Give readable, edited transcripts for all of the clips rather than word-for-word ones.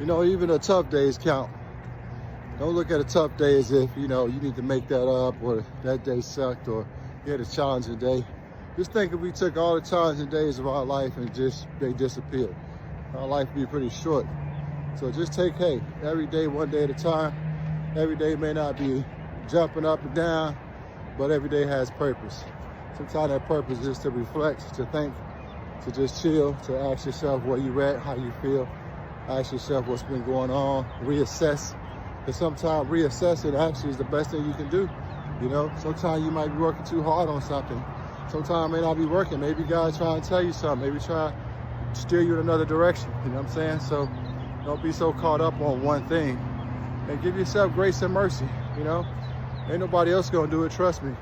You know, even the tough days count. Don't look at a tough day as if, you know, you need to make that up or that day sucked or you had a challenging day. Just think if we took all the challenging days of our life and just they disappeared, our life would be pretty short. So just take, hey, every day, one day at a time. Every day may not be jumping up and down, but every day has purpose. Sometimes that purpose is to reflect, to think, to just chill, to ask yourself where you at, how you feel. Ask yourself what's been going on, reassess. Because sometimes reassessing actually is the best thing you can do. You know, sometimes you might be working too hard on something. Sometimes it may not be working. Maybe God's trying to tell you something. Maybe try to steer you in another direction. You know what I'm saying? So don't be so caught up on one thing. And give yourself grace and mercy, you know? Ain't nobody else gonna do it, trust me.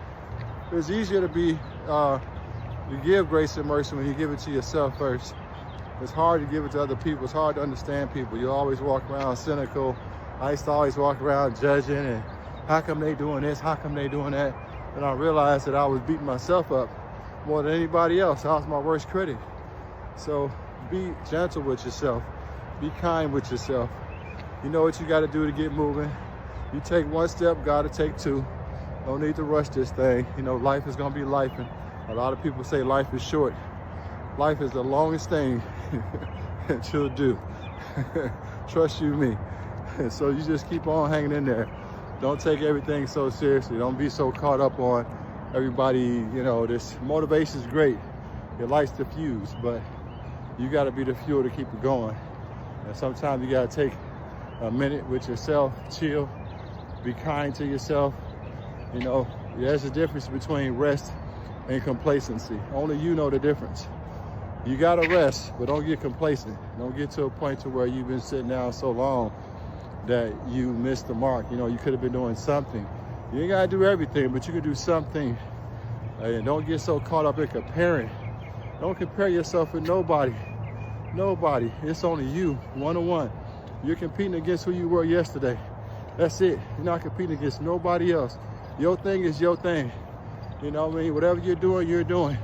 It's easier to you give grace and mercy when you give it to yourself first. It's hard to give it to other people. It's hard to understand people. You always walk around cynical. I used to always walk around judging and how come they doing this? How come they doing that? And I realized that I was beating myself up more than anybody else. I was my worst critic. So be gentle with yourself. Be kind with yourself. You know what you got to do to get moving. You take one step, got to take two. Don't need to rush this thing. You know, life is going to be life. And a lot of people say life is short. Life is the longest thing that you'll do. Trust you me. So you just keep on hanging in there. Don't take everything so seriously. Don't be so caught up on everybody. You know, this motivation is great. It lights the fuse, but you got to be the fuel to keep it going. And sometimes you got to take a minute with yourself, chill, be kind to yourself. You know, there's a difference between rest and complacency. Only you know the difference. You gotta rest, but don't get complacent. Don't get to a point to where you've been sitting down so long that you missed the mark. You know, you could have been doing something. You ain't gotta do everything, but you can do something. And don't get so caught up in comparing. Don't compare yourself with nobody. Nobody. It's only you, one-on-one. You're competing against who you were yesterday. That's it. You're not competing against nobody else. Your thing is your thing. You know what I mean? Whatever you're doing, you're doing.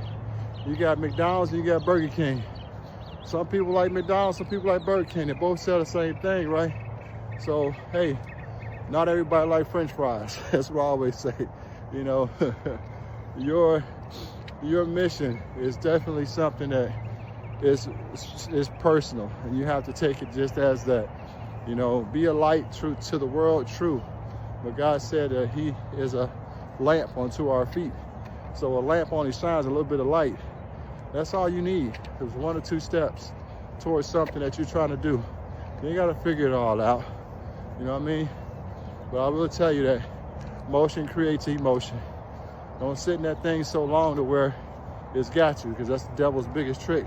You got McDonald's and you got Burger King. Some people like McDonald's, some people like Burger King. They both sell the same thing, right? So, hey, not everybody like French fries. That's what I always say. You know, your mission is definitely something that is personal, and you have to take it just as that. You know, be a light true to the world, true. But God said that he is a lamp unto our feet. So a lamp only shines a little bit of light. That's all you need. It's 1 or 2 steps towards something that you're trying to do. You ain't got to figure it all out. You know what I mean? But I will tell you that motion creates emotion. Don't sit in that thing so long to where it's got you, because that's the devil's biggest trick.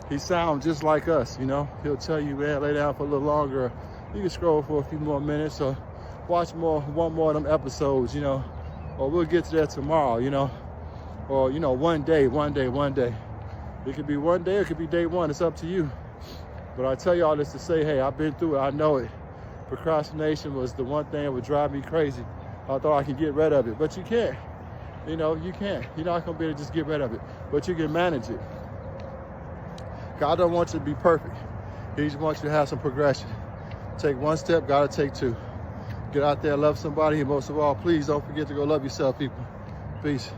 He sounds just like us, you know? He'll tell you, man, lay down for a little longer. You can scroll for a few more minutes or watch one more of them episodes, you know? Or we'll get to that tomorrow, you know? Or, you know, one day. It could be one day, it could be day one. It's up to you. But I tell you all this to say, hey, I've been through it. I know it. Procrastination was the one thing that would drive me crazy. I thought I could get rid of it, but you can't. You know, you can't. You're not going to be able to just get rid of it, but you can manage it. God don't want you to be perfect. He just wants you to have some progression. Take one step, gotta take 2. Get out there, love somebody, and most of all, please don't forget to go love yourself, people. Peace.